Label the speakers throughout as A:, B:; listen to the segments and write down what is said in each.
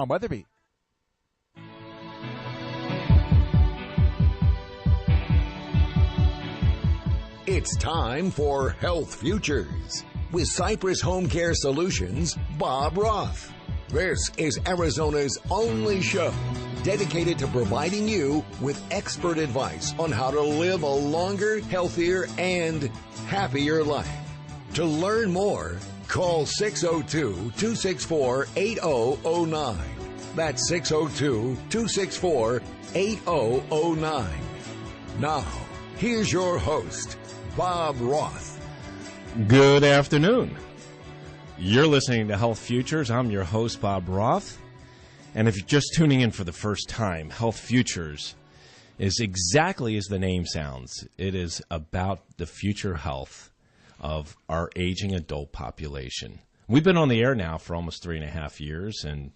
A: on Weatherby.
B: It's time for Health Futures with Cypress HomeCare Solutions, Bob Roth. This is Arizona's only show dedicated to providing you with expert advice on how to live a longer, healthier, and happier life. To learn more, call 602-264-8009. That's 602-264-8009. Now, here's your host, Bob Roth.
C: Good afternoon. You're listening to Health Futures. I'm your host, Bob Roth. And if you're just tuning in for the first time, Health Futures is exactly as the name sounds. It is about the future health of our aging adult population. We've been on the air now for almost 3.5 years, and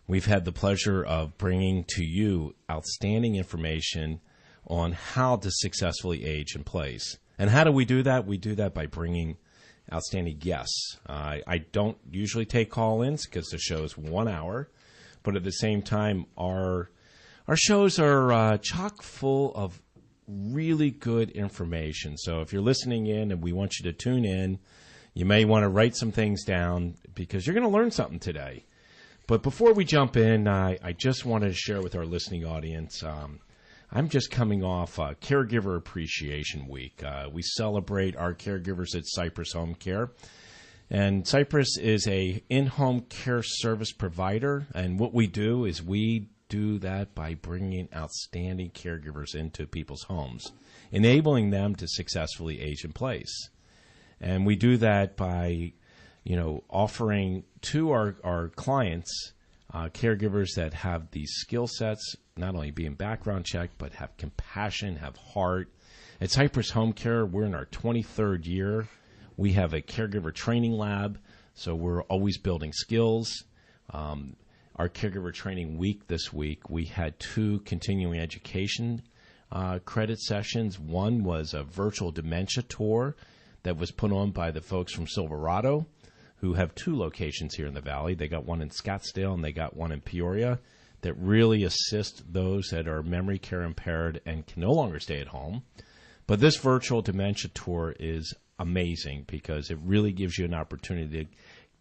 C: we've had the pleasure of bringing to you outstanding information on how to successfully age in place. And how do we do that? We do that by bringing outstanding guests. I don't usually take call-ins because the show is 1 hour, but at the same time, our shows are chock full of really good information. So if you're listening in and we want you to tune in, you may want to write some things down because you're going to learn something today. But before we jump in, I just wanted to share with our listening audience, I'm just coming off Caregiver Appreciation Week. We celebrate our caregivers at Cypress HomeCare. And Cypress is a in-home care service provider. And what we do is we do that by bringing outstanding caregivers into people's homes, enabling them to successfully age in place. And we do that by, offering to our clients caregivers that have these skill sets, not only being background checked, but have compassion, have heart. At Cypress HomeCare, we're in our 23rd year. We have a caregiver training lab, so we're always building skills. Our caregiver training week this week, we had 2 continuing education credit sessions. One was a virtual dementia tour that was put on by the folks from Silverado, who have 2 locations here in the Valley. They got one in Scottsdale and they got one in Peoria that really assist those that are memory care impaired and can no longer stay at home. But this virtual dementia tour is amazing because it really gives you an opportunity to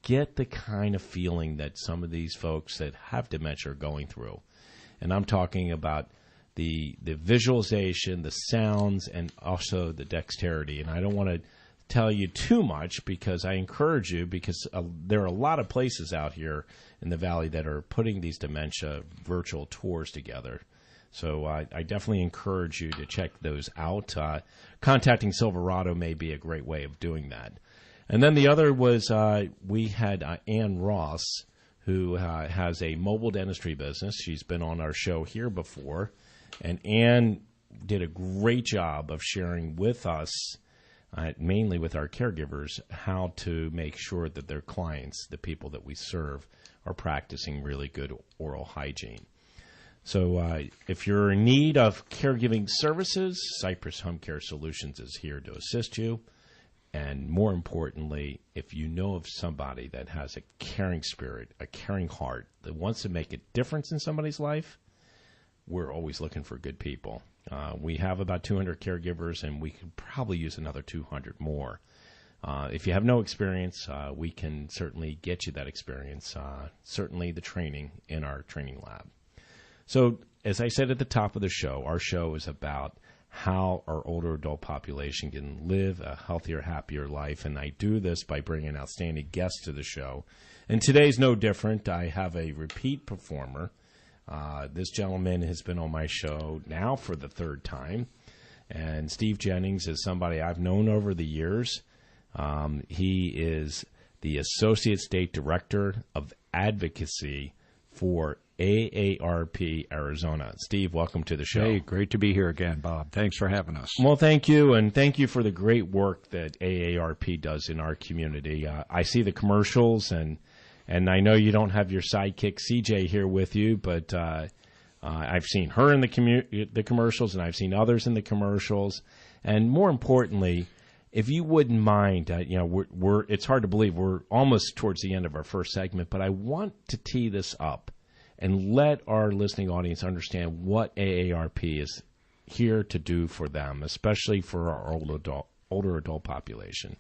C: get the kind of feeling that some of these folks that have dementia are going through. And I'm talking about the visualization, the sounds, and also the dexterity. And I don't want to tell you too much because I encourage you, because there are a lot of places out here in the Valley that are putting these dementia virtual tours together. So I definitely encourage you to check those out. Contacting Silverado may be a great way of doing that. And then the other was we had Ann Ross, who has a mobile dentistry business. She's been on our show here before. And Ann did a great job of sharing with us, mainly with our caregivers, how to make sure that their clients, the people that we serve, are practicing really good oral hygiene. So if you're in need of caregiving services, Cypress HomeCare Solutions is here to assist you. And more importantly, if you know of somebody that has a caring spirit, a caring heart, that wants to make a difference in somebody's life, we're always looking for good people. We have about 200 caregivers, and we could probably use another 200 more. If you have no experience, we can certainly get you that experience, certainly the training in our training lab. So, as I said at the top of the show, our show is about how our older adult population can live a healthier, happier life, and I do this by bringing outstanding guests to the show. And today's no different. I have a repeat performer. This gentleman has been on my show now for the 3rd time, and Steve Jennings is somebody I've known over the years. He is the Associate State Director of Advocacy for AARP Arizona. Steve, welcome to the show.
D: Hey, great to be here again, Bob. Thanks for having us.
C: Well, thank you, and thank you for the great work that AARP does in our community. I see the commercials, and I know you don't have your sidekick CJ here with you, but I've seen her in the commercials, and I've seen others in the commercials. And more importantly, if you wouldn't mind, it's hard to believe we're almost towards the end of our first segment, but I want to tee this up and let our listening audience understand what AARP is here to do for them, especially for our older adult population?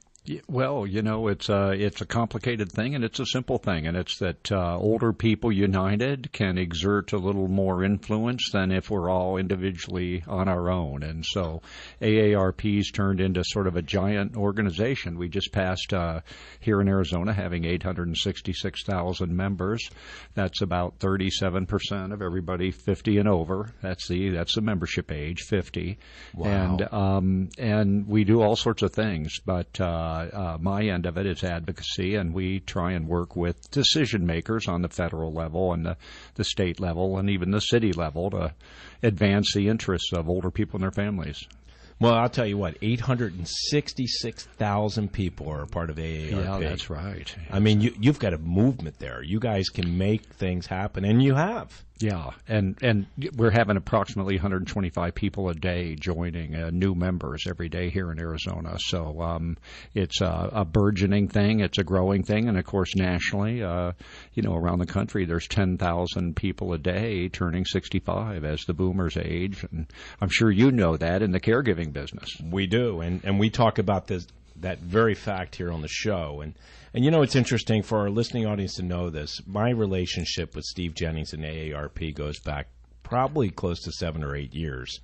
D: Well, it's a complicated thing, and it's a simple thing, and it's that older people united can exert a little more influence than if we're all individually on our own. And so AARP's turned into sort of a giant organization. We just passed here in Arizona having 866,000 members. That's about 37% of everybody 50 and over. That's the membership age, 50.
C: Wow.
D: And we do all sorts of things, but my end of it is advocacy, and we try and work with decision makers on the federal level and the state level and even the city level to advance the interests of older people and their families.
C: Well, I'll tell you what, 866,000 people are a part of AARP.
D: Yeah, that's right.
C: I mean, you've got a movement there. You guys can make things happen, and you have.
D: Yeah, and we're having approximately 125 people a day joining, new members every day here in Arizona. So it's a burgeoning thing. It's a growing thing. And, of course, nationally, around the country, there's 10,000 people a day turning 65 as the boomers age. And I'm sure you know that in the caregiving business.
C: We do, and we talk about that very fact here on the show. And it's interesting for our listening audience to know this. My relationship with Steve Jennings and AARP goes back probably close to 7 or 8 years,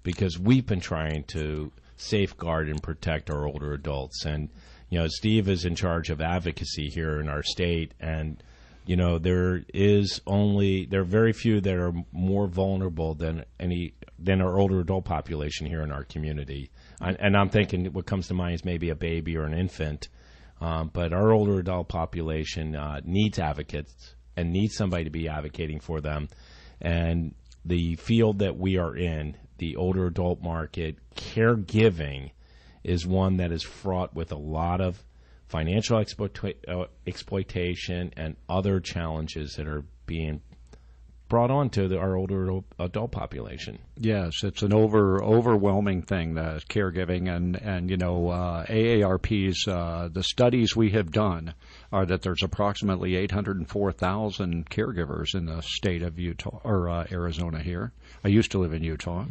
C: because we've been trying to safeguard and protect our older adults. And, Steve is in charge of advocacy here in our state, and, there are very few that are more vulnerable than our older adult population here in our community. And I'm thinking what comes to mind is maybe a baby or an infant. But our older adult population needs advocates and needs somebody to be advocating for them. And the field that we are in, the older adult market, caregiving, is one that is fraught with a lot of financial exploitation and other challenges that are being brought on to our older adult population.
D: Yes, it's an overwhelming thing, the caregiving, and AARP's the studies we have done are that there's approximately 804,000 caregivers in the state of Utah or Arizona here. I used to live in Utah.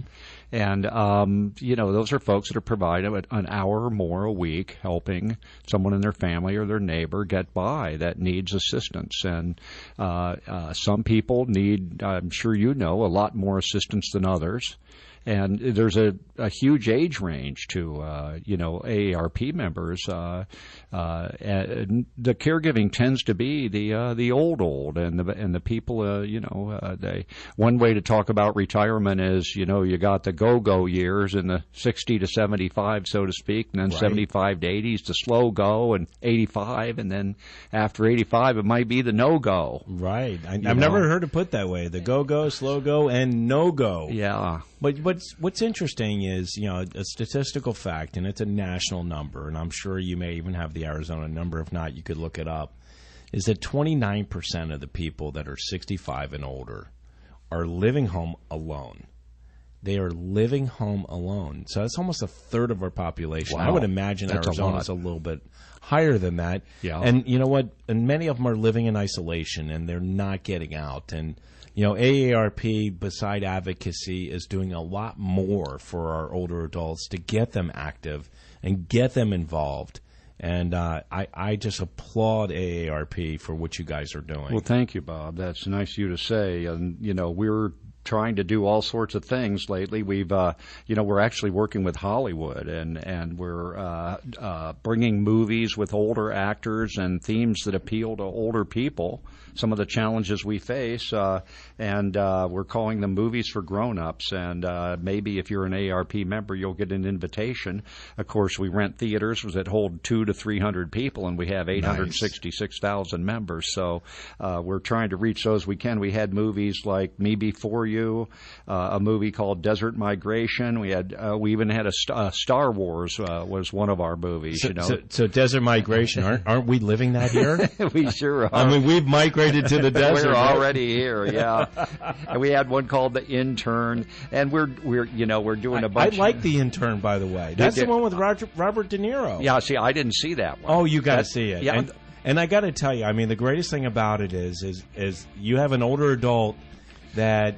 D: And, those are folks that are provided an hour or more a week helping someone in their family or their neighbor get by that needs assistance. And some people need, I'm sure a lot more assistance than others. And there's a huge age range to, AARP members. The caregiving tends to be the old, and the people, one way to talk about retirement is, you got the go-go years in the 60 to 75, so to speak, and then right. 75 to 80 is the slow go, and 85, and then after 85, it might be the no-go.
C: Right. I've never heard it put that way. The go-go, slow go, and no-go.
D: Yeah.
C: But what's interesting is, a statistical fact, and it's a national number, and I'm sure you may even have the Arizona number. If not, you could look it up, is that 29% of the people that are 65 and older are living home alone. They are living home alone. So that's almost a third of our population.
D: Wow.
C: I would imagine Arizona's a little bit higher than that.
D: Yeah.
C: And you know what? And many of them are living in isolation, and they're not getting out. And AARP, beside advocacy, is doing a lot more for our older adults to get them active and get them involved. And I just applaud AARP for what you guys are doing.
D: Well, thank you, Bob. That's nice of you to say. And, we're trying to do all sorts of things lately. We've, we're actually working with Hollywood, and we're bringing movies with older actors and themes that appeal to older people. Some of the challenges we face, and we're calling them movies for grown-ups. And maybe if you're an AARP member, you'll get an invitation. Of course, we rent theaters that hold 200 to 300 people, and we have 866,000 members. So we're trying to reach those we can. We had movies like Me Before You, a movie called Desert Migration. We even had a Star Wars was one of our movies.
C: So Desert Migration, aren't we living that here?
D: We sure are.
C: I mean, we've migrated to the desert.
D: We're already here, yeah. And we had one called The Intern, and we're doing a bunch.
C: I like The Intern, by the way. That's the one with Robert De Niro.
D: Yeah, see, I didn't see that one.
C: Oh, you got to see it.
D: Yeah.
C: And I got to tell you, I mean, the greatest thing about it is you have an older adult that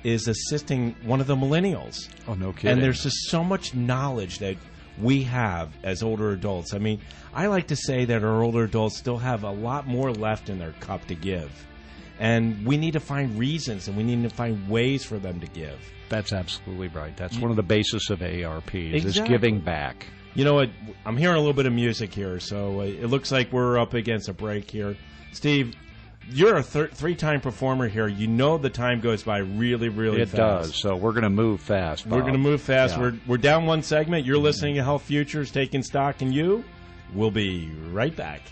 C: is assisting one of the millennials.
D: Oh, no kidding.
C: And there's just so much knowledge that we have as older adults. I mean, I like to say that our older adults still have a lot more left in their cup to give. And we need to find reasons, and we need to find ways for them to give.
D: That's absolutely right. That's one of the basis of AARP, is
C: Exactly.
D: giving back.
C: You know what? I'm hearing a little bit of music here, so it looks like we're up against a break here. Steve, you're a three-time performer here. You know the time goes by really, really fast.
D: It does. So we're going to move fast, Bob.
C: We're going to move fast.
D: Yeah.
C: We're down one segment. You're listening to Health Futures, taking stock in you. We'll be right back.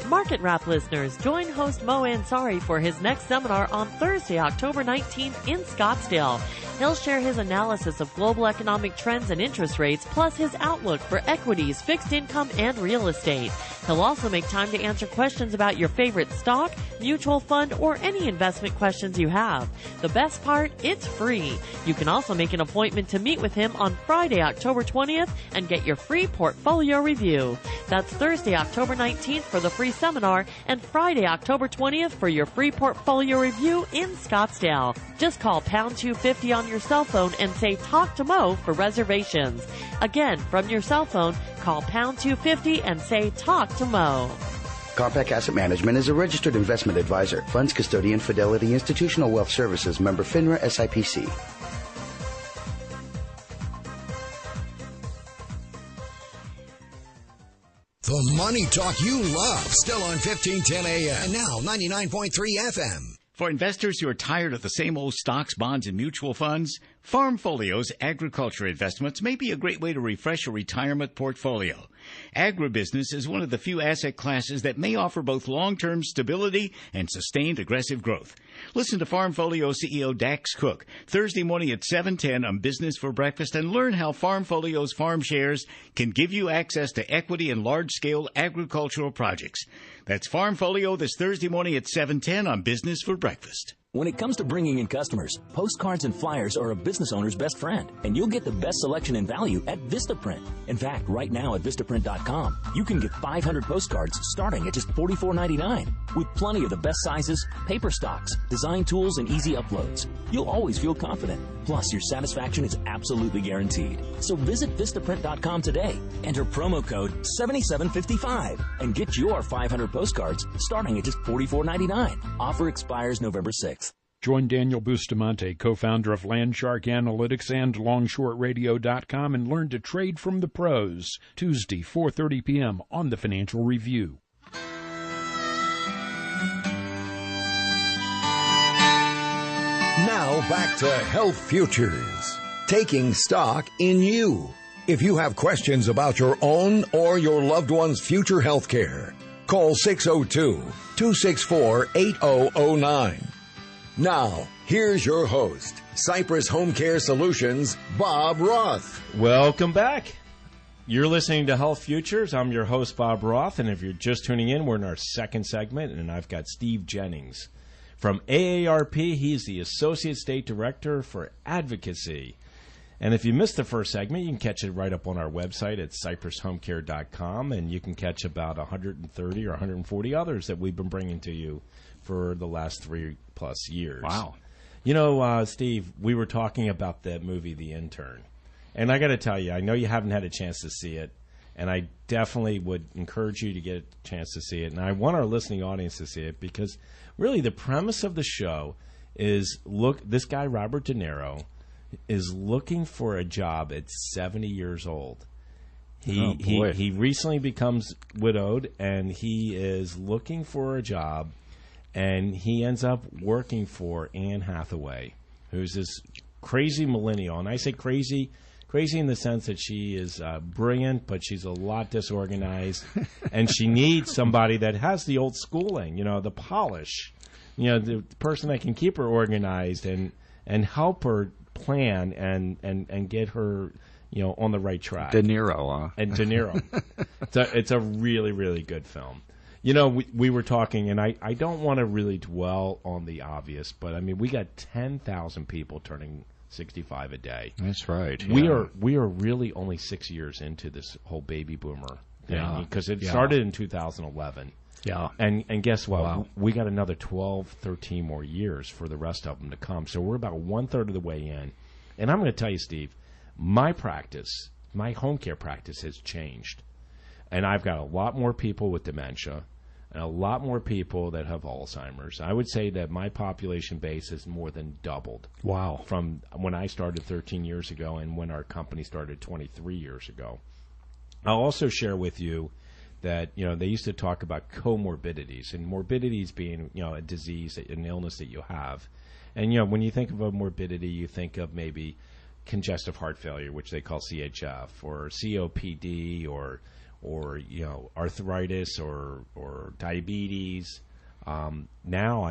A: Market Wrap listeners, join host Mo Ansari for his next seminar on Thursday, October 19th in Scottsdale. He'll share his analysis of global economic trends and interest rates, plus his outlook for equities, fixed income, and real estate. He'll also make time to answer questions about your favorite stock, mutual fund, or any investment questions you have. The best part, it's free. You can also make an appointment to meet with him on Friday, October 20th and get your free portfolio review. That's Thursday, October 19th for the free seminar and Friday, October 20th for your free portfolio review in Scottsdale. Just call pound 250 on your cell phone and say talk to Mo for reservations. Again, from your cell phone, call pound 250 and say talk to Mo.
E: Compact Asset Management is a registered investment advisor. Funds custodian, Fidelity Institutional Wealth Services, member FINRA SIPC.
B: The money talk you love, still on 1510 AM, and now 99.3 FM.
F: For investors who are tired of the same old stocks, bonds, and mutual funds, Farmfolio's agriculture investments may be a great way to refresh a retirement portfolio. Agribusiness is one of the few asset classes that may offer both long-term stability and sustained aggressive growth. Listen to Farmfolio CEO Dax Cook Thursday morning at 7:10 on Business for Breakfast and learn how Farmfolio's farm shares can give you access to equity in large-scale agricultural projects. That's Farmfolio this Thursday morning at 7:10 on Business for Breakfast.
G: When it comes to bringing in customers, postcards and flyers are a business owner's best friend, and you'll get the best selection and value at Vistaprint. In fact, right now at Vistaprint.com, you can get 500 postcards starting at just $44.99, with plenty of the best sizes, paper stocks, design tools, and easy uploads. You'll always feel confident. Plus, your satisfaction is absolutely guaranteed. So visit Vistaprint.com today, enter promo code 7755, and get your 500 postcards starting at just $44.99. Offer expires November 6th.
H: Join Daniel Bustamante, co-founder of Landshark Analytics and LongShortRadio.com, and learn to trade from the pros. Tuesday, 4:30 p.m. on The Financial Review.
B: Now back to Health Futures, taking stock in you. If you have questions about your own or your loved one's future health care, call 602-264-8009. Now, here's your host, Cypress HomeCare Solutions, Bob Roth.
C: Welcome back. You're listening to Health Futures. I'm your host, Bob Roth, and if you're just tuning in, we're in our second segment, and I've got Steve Jennings from AARP. He's the Associate State Director for Advocacy. And if you missed the first segment, you can catch it right up on our website at cypresshomecare.com, and you can catch about 130 or 140 others that we've been bringing to you for the last 3+ years.
D: Wow.
C: You know, Steve, we were talking about that movie, The Intern. And I got to tell you, I know you haven't had a chance to see it, and I definitely would encourage you to get a chance to see it. And I want our listening audience to see it because really the premise of the show is, look, this guy, Robert De Niro, is looking for a job at 70 years old. He recently becomes widowed, and he is looking for a job, and he ends up working for Anne Hathaway, who's this crazy millennial. And I say crazy in the sense that she is brilliant, but she's a lot disorganized, and she needs somebody that has the old schooling, you know, the polish, you know, the person that can keep her organized and help her plan and get her, you know, on the right track.
D: De Niro, huh?
C: And De Niro. It's a really, really good film. You know, we were talking, and I don't want to really dwell on the obvious, but, I mean, we got 10,000 people turning 65 a day.
D: That's right.
C: We are really only 6 years into this whole baby boomer thing, because it started in 2011.
D: Yeah.
C: And guess what?
D: Wow.
C: We got another 12, 13 more years for the rest of them to come. So we're about 1/3 of the way in. And I'm going to tell you, Steve, my practice, my home care practice has changed. And I've got a lot more people with dementia and a lot more people that have Alzheimer's. I would say that my population base has more than doubled.
D: Wow.
C: From when I started 13 years ago and when our company started 23 years ago. I'll also share with you that, they used to talk about comorbidities, and morbidities being, a disease, an illness that you have. And, when you think of a morbidity, you think of maybe congestive heart failure, which they call CHF, or COPD, or arthritis or diabetes. Now,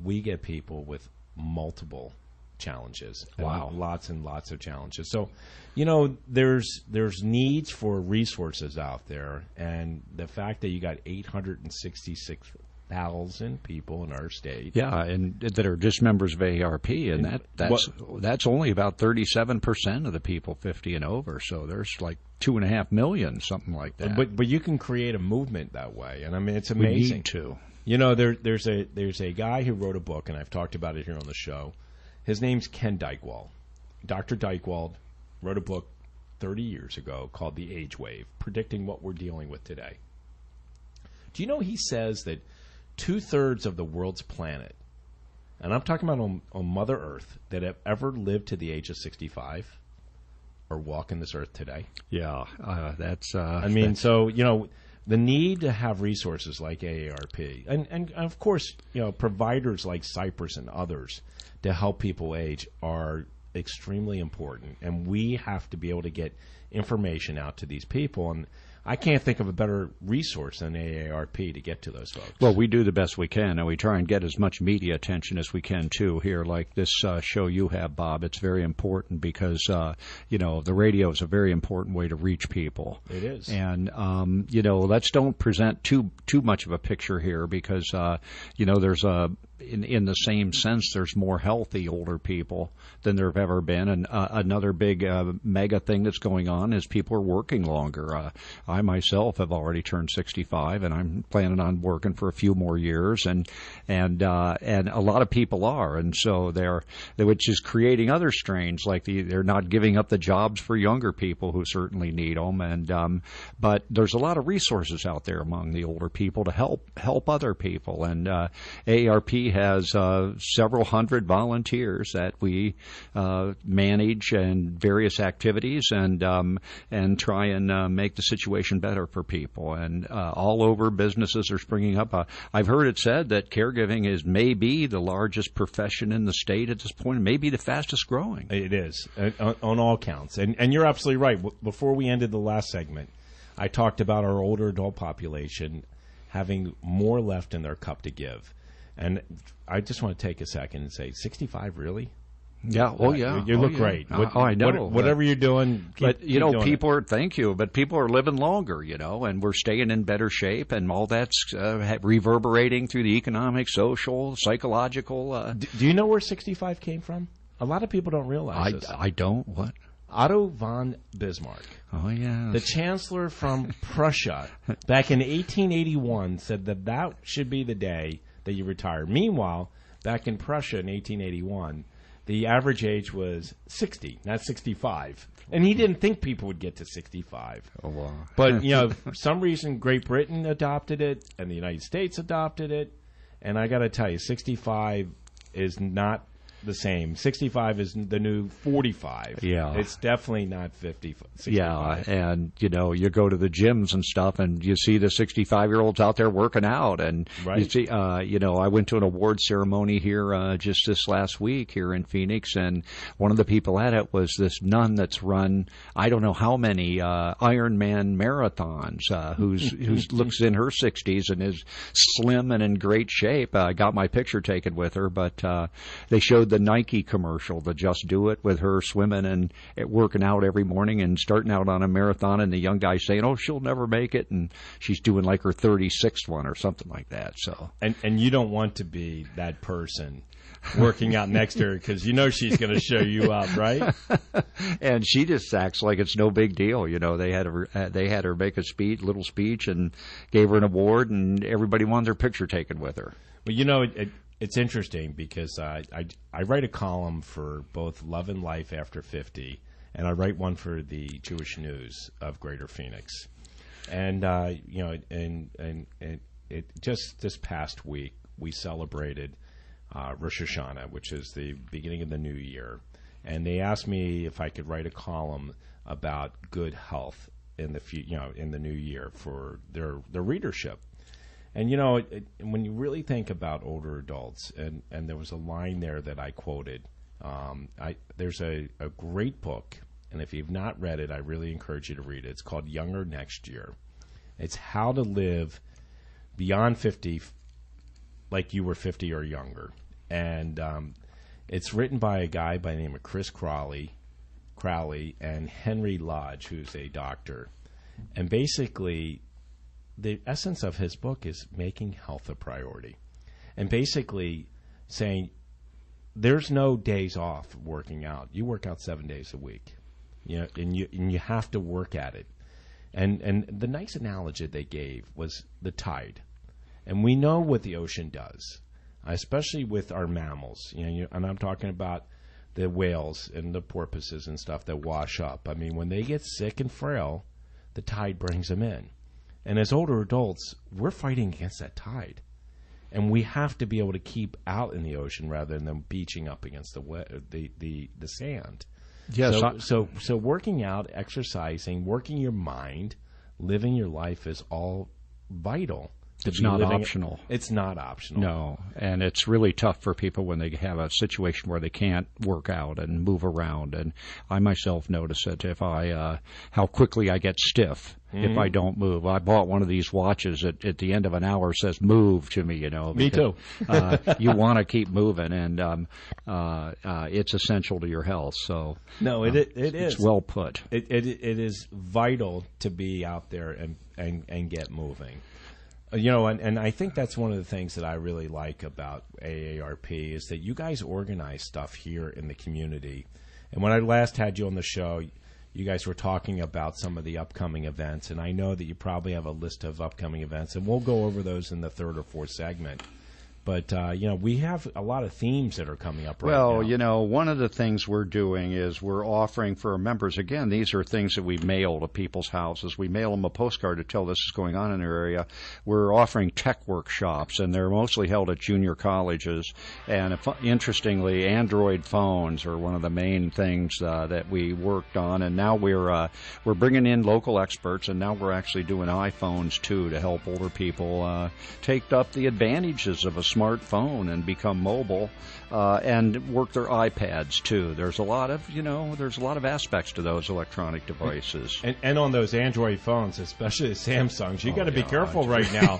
C: we get people with multiple challenges.
D: Wow.
C: Lots and lots of challenges. So, there's needs for resources out there, and the fact that you got 866,000 people in our state.
D: Yeah, and that are just members of AARP, and that's only about 37% of the people 50 and over. So there's like 2.5 million, something like that.
C: But you can create a movement that way, and it's amazing.
D: We need to.
C: There's a guy who wrote a book, and I've talked about it here on the show. His name's Ken Dykewald. Dr. Dykewald wrote a book 30 years ago called The Age Wave, predicting what we're dealing with today. Do you know he says that 2/3 of the world's planet, and I'm talking about on Mother Earth, that have ever lived to the age of 65 are walking this earth today?
D: Yeah, that's...
C: so, the need to have resources like AARP, and of course, providers like Cypress and others to help people age are extremely important, and we have to be able to get information out to these people, and I can't think of a better resource than AARP to get to those folks.
D: Well, we do the best we can, and we try and get as much media attention as we can, too, here, like this show you have, Bob. It's very important because, the radio is a very important way to reach people.
C: It is.
D: And, let's don't present too much of a picture here because, there's in the same sense, there's more healthy older people than there have ever been. And another big mega thing that's going on is people are working longer. I myself have already turned 65, and I'm planning on working for a few more years. And a lot of people are, and so which is creating other strains, like they're not giving up the jobs for younger people who certainly need them. And but there's a lot of resources out there among the older people to help other people. And AARP has several hundred volunteers that we manage and various activities and try and make the situation better for people. And all over businesses are springing up. I've heard it said that caregiving is maybe the largest profession in the state at this point, maybe the fastest growing.
C: It is, on all counts. And you're absolutely right. Before we ended the last segment, I talked about our older adult population having more left in their cup to give. And I just want to take a second and say, 65, really?
D: Yeah. Oh, yeah.
C: You look great.
D: I know.
C: Whatever you're doing.
D: But, thank you. But people are living longer, and we're staying in better shape, and all that's reverberating through the economic, social, psychological.
C: Do you know where 65 came from? A lot of people don't realize this.
D: I don't. What?
C: Otto von Bismarck.
D: Oh, yeah.
C: The chancellor from Prussia back in 1881 said that should be the day that you retire. Meanwhile, back in Prussia in 1881, the average age was 60, not 65. And he didn't think people would get to 65.
D: Oh, wow.
C: But, for some reason, Great Britain adopted it, and the United States adopted it. And I got to tell you, 65 is not the same. 65 is the new 45.
D: Yeah.
C: It's definitely not 65.
D: Yeah, and, you go to the gyms and stuff, and you see the 65-year-olds out there working out. And,
C: right.
D: You see, I went to an award ceremony here just this last week here in Phoenix, and one of the people at it was this nun that's run, I don't know how many Ironman marathons, who's looks in her 60s and is slim and in great shape. I got my picture taken with her, but they showed the Nike commercial, the Just Do It, with her swimming and working out every morning and starting out on a marathon, and the young guy saying, "Oh, she'll never make it," and she's doing like her 36th one or something like that. So,
C: and you don't want to be that person working out next to her because you know she's going to show you up, right?
D: And she just acts like it's no big deal. You know, they had her make a little speech and gave her an award, and everybody wanted their picture taken with her.
C: But you know, it's interesting because I write a column for both Love and Life After 50, and I write one for the Jewish News of Greater Phoenix. And you know, and it just this past week we celebrated Rosh Hashanah, which is the beginning of the new year, and they asked me if I could write a column about good health in the new year for their readership. And you know, when you really think about older adults, and there was a line there that I quoted. There's a great book, and if you've not read it, I really encourage you to read it. It's called Younger Next Year. It's how to live beyond 50 like you were 50 or younger. And it's written by a guy by the name of Chris Crowley and Henry Lodge, who's a doctor. And basically, the essence of his book is making health a priority. And basically saying there's no days off working out. You work out 7 days a week. You know, and you have to work at it. And the nice analogy they gave was the tide. And we know what the ocean does, especially with our mammals. You know, and I'm talking about the whales and the porpoises and stuff that wash up. I mean, when they get sick and frail, the tide brings them in. And as older adults, we're fighting against that tide. And we have to be able to keep out in the ocean rather than them beaching up against the sand.
D: Yes.
C: So working out, exercising, working your mind, living your life is all vital.
D: It's not optional.
C: It's not optional.
D: No, and it's really tough for people when they have a situation where they can't work out and move around. And I myself notice it if how quickly I get stiff if I don't move. I bought one of these watches at the end of an hour says "move" to me. You know,
C: me too.
D: You want to keep moving, and it's essential to your health. So
C: no, it is.
D: It's well put.
C: It is vital to be out there and get moving. You know, and I think that's one of the things that I really like about AARP is that you guys organize stuff here in the community. And when I last had you on the show, you guys were talking about some of the upcoming events, and I know that you probably have a list of upcoming events, and we'll go over those in the third or fourth segment. But, you know, we have a lot of themes that are coming up right now.
D: Well, you know, one of the things we're doing is we're offering for our members, again, these are things that we mail to people's houses. We mail them a postcard to tell this is going on in their area. We're offering tech workshops, and they're mostly held at junior colleges. And interestingly, Android phones are one of the main things that we worked on. And now we're bringing in local experts, and now we're actually doing iPhones, too, to help older people take up the advantages of a smartphone and become mobile and work their iPads too. There's a lot of aspects to those electronic devices.
C: And on those Android phones, especially the Samsungs, you got to be careful right now.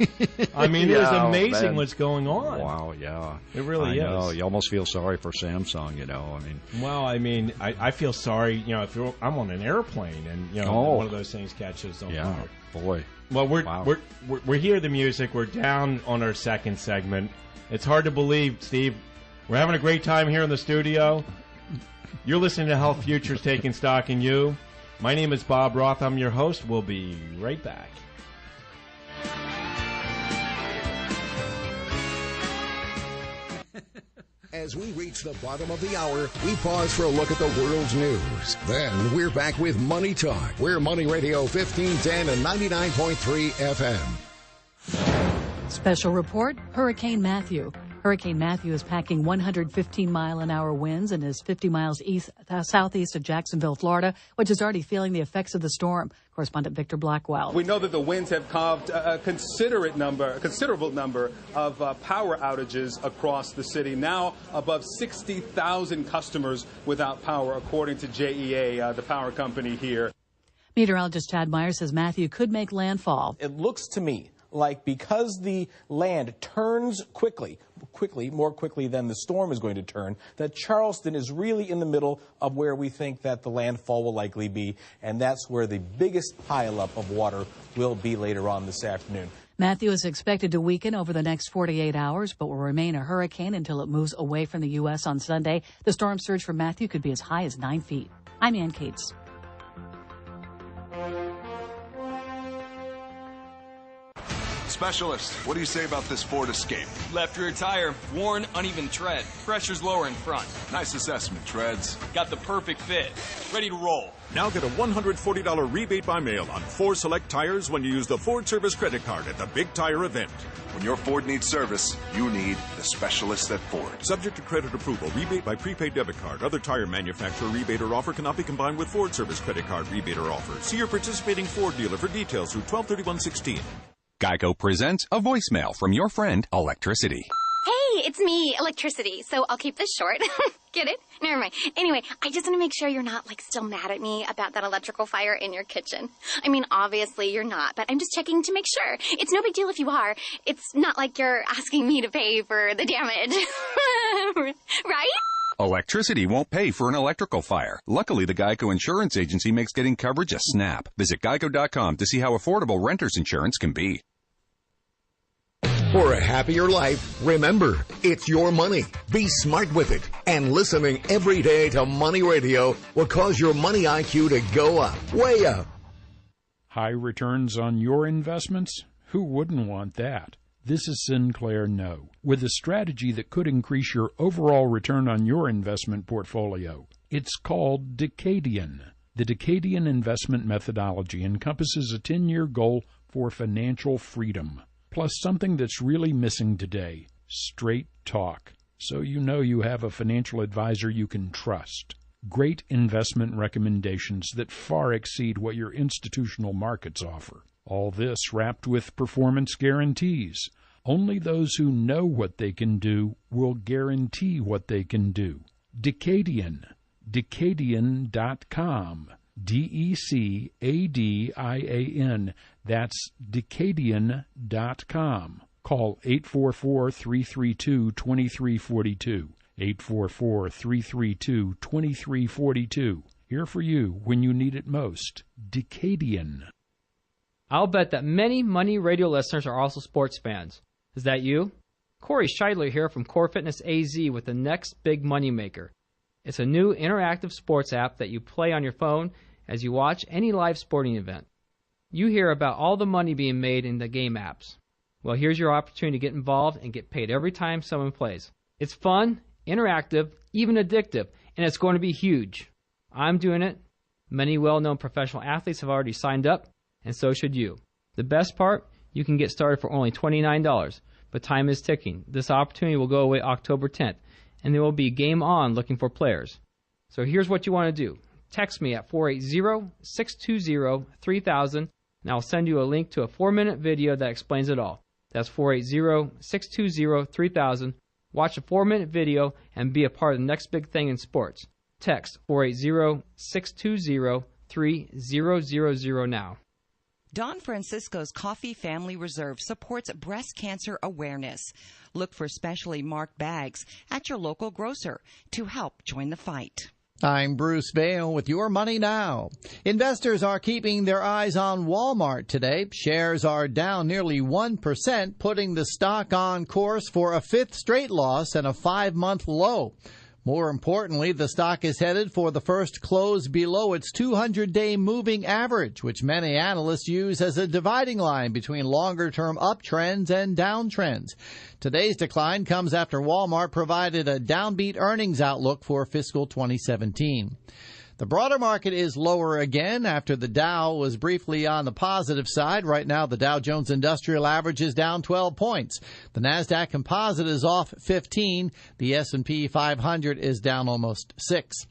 C: I mean, it is amazing what's going on.
D: Wow, yeah.
C: It really is.
D: I know. You almost feel sorry for Samsung, you know. I mean,
C: well, I mean, I feel sorry, you know, if I'm on an airplane and, you know, one of those things catches on fire.
D: Boy.
C: Well, we're here, the music. We're down on our second segment. It's hard to believe, Steve. We're having a great time here in the studio. You're listening to Health Futures Taking Stock in You. My name is Bob Roth. I'm your host. We'll be right back.
B: As we reach the bottom of the hour, we pause for a look at the world's news. Then we're back with Money Talk. We're Money Radio 1510 and 99.3 FM.
I: Special report, Hurricane Matthew. Hurricane Matthew is packing 115-mile-an-hour winds and is 50 miles southeast of Jacksonville, Florida, which is already feeling the effects of the storm. Correspondent Victor Blackwell.
J: We know that the winds have caused a considerable number of power outages across the city. Now above 60,000 customers without power, according to JEA, the power company here.
I: Meteorologist Chad Meyer says Matthew could make landfall.
K: It looks to me like because the land turns more quickly than the storm is going to turn, that Charleston is really in the middle of where we think that the landfall will likely be, and that's where the biggest pileup of water will be later on this afternoon.
I: Matthew is expected to weaken over the next 48 hours, but will remain a hurricane until it moves away from the U.S. on Sunday. The storm surge for Matthew could be as high as 9 feet. I'm Ann Cates.
L: Specialist, what do you say about this Ford Escape?
M: Left rear tire, worn, uneven tread. Pressure's lower in front.
L: Nice assessment, Treads.
M: Got the perfect fit. Ready to roll.
N: Now get a $140 rebate by mail on 4 select tires when you use the Ford Service credit card at the Big Tire event.
L: When your Ford needs service, you need the specialist at Ford.
N: Subject to credit approval, rebate by prepaid debit card. Other tire manufacturer rebate or offer cannot be combined with Ford Service credit card rebate or offer. See your participating Ford dealer for details through 12/31/16.
O: Geico presents a voicemail from your friend, Electricity.
P: Hey, it's me, Electricity, so I'll keep this short. Get it? Never mind. Anyway, I just want to make sure you're not, still mad at me about that electrical fire in your kitchen. I mean, obviously you're not, but I'm just checking to make sure. It's no big deal if you are. It's not like you're asking me to pay for the damage. Right?
O: Electricity won't pay for an electrical fire. Luckily, the Geico Insurance Agency makes getting coverage a snap. Visit geico.com to see how affordable renter's insurance can be.
B: For a happier life, remember, it's your money. Be smart with it. And listening every day to Money Radio will cause your money IQ to go up, way up.
H: High returns on your investments? Who wouldn't want that? This is Sinclair No, with a strategy that could increase your overall return on your investment portfolio. It's called Decadian. The Decadian investment methodology encompasses a 10-year goal for financial freedom, plus something that's really missing today, straight talk, so you know you have a financial advisor you can trust. Great investment recommendations that far exceed what your institutional markets offer. All this wrapped with performance guarantees. Only those who know what they can do will guarantee what they can do. Decadian. Decadian.com. Decadian. That's Decadian.com. Call 844-332-2342. 844-332-2342. Here for you when you need it most. Decadian.
Q: I'll bet that many Money Radio listeners are also sports fans. Is that you? Corey Scheidler here from Core Fitness AZ with the next big money maker. It's a new interactive sports app that you play on your phone as you watch any live sporting event. You hear about all the money being made in the game apps. Well, here's your opportunity to get involved and get paid every time someone plays. It's fun, interactive, even addictive, and it's going to be huge. I'm doing it. Many well-known professional athletes have already signed up, and so should you. The best part, you can get started for only $29, but time is ticking. This opportunity will go away October 10th, and there will be Game On looking for players. So here's what you want to do. Text me at 480-620-3000, and I'll send you a link to a 4-minute video that explains it all. That's 480-620-3000. Watch a 4-minute video and be a part of the next big thing in sports. Text 480-620-3000 now.
R: Don Francisco's Coffee Family Reserve supports breast cancer awareness. Look for specially marked bags at your local grocer to help join the fight.
S: I'm Bruce Vail with Your Money Now. Investors are keeping their eyes on Walmart today. Shares are down nearly 1%, putting the stock on course for a 5th straight loss and a 5-month low. More importantly, the stock is headed for the first close below its 200-day moving average, which many analysts use as a dividing line between longer-term uptrends and downtrends. Today's decline comes after Walmart provided a downbeat earnings outlook for fiscal 2017. The broader market is lower again after the Dow was briefly on the positive side. Right now, the Dow Jones Industrial Average is down 12 points. The Nasdaq Composite is off 15. The S&P 500 is down almost 6.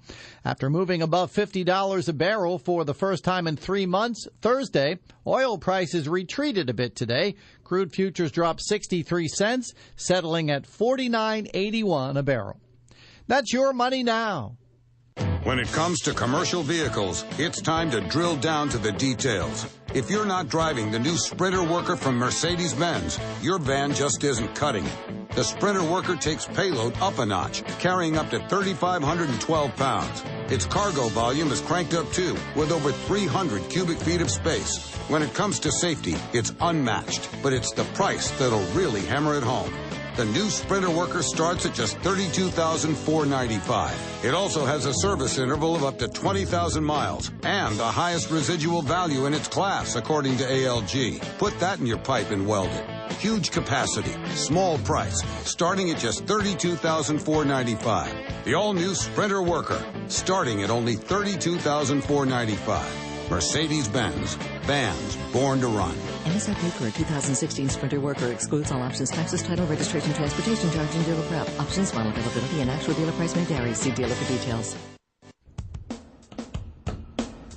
S: After moving above $50 a barrel for the first time in 3 months, Thursday, oil prices retreated a bit today. Crude futures dropped 63 cents, settling at $49.81 a barrel. That's Your Money Now.
T: When it comes to commercial vehicles, it's time to drill down to the details. If you're not driving the new Sprinter Worker from Mercedes-Benz, your van just isn't cutting it. The Sprinter Worker takes payload up a notch, carrying up to 3,512 pounds. Its cargo volume is cranked up too, with over 300 cubic feet of space. When it comes to safety, it's unmatched, but it's the price that'll really hammer it home. The new Sprinter Worker starts at just $32,495. It also has a service interval of up to 20,000 miles and the highest residual value in its class, according to ALG. Put that in your pipe and weld it. Huge capacity, small price, starting at just $32,495. The all-new Sprinter Worker, starting at only $32,495. Mercedes-Benz, vans born to run.
U: MSRP for a 2016 Sprinter Worker excludes all options, taxes, title, registration, transportation charge, and dealer prep. Options, model availability, and actual dealer price may vary. See dealer for details.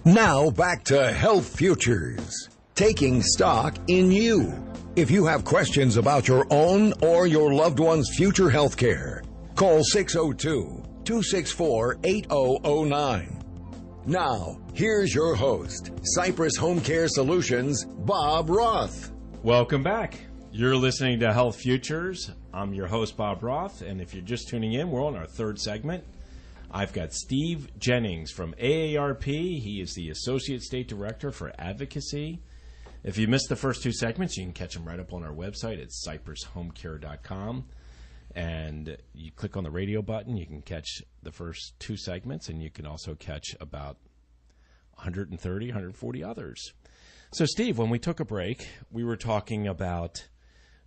B: Now back to Health Futures, taking stock in you. If you have questions about your own or your loved one's future health care, call 602-264-8009. Now, here's your host, Cypress HomeCare Solutions, Bob Roth.
C: Welcome back. You're listening to Health Futures. I'm your host, Bob Roth, and if you're just tuning in, we're on our third segment. I've got Steve Jennings from AARP. He is the Associate State Director for Advocacy. If you missed the first two segments, you can catch them right up on our website at cypresshomecare.com. And you click on the radio button, you can catch the first two segments, and you can also catch about 130, 140 others. So, Steve, when we took a break, we were talking about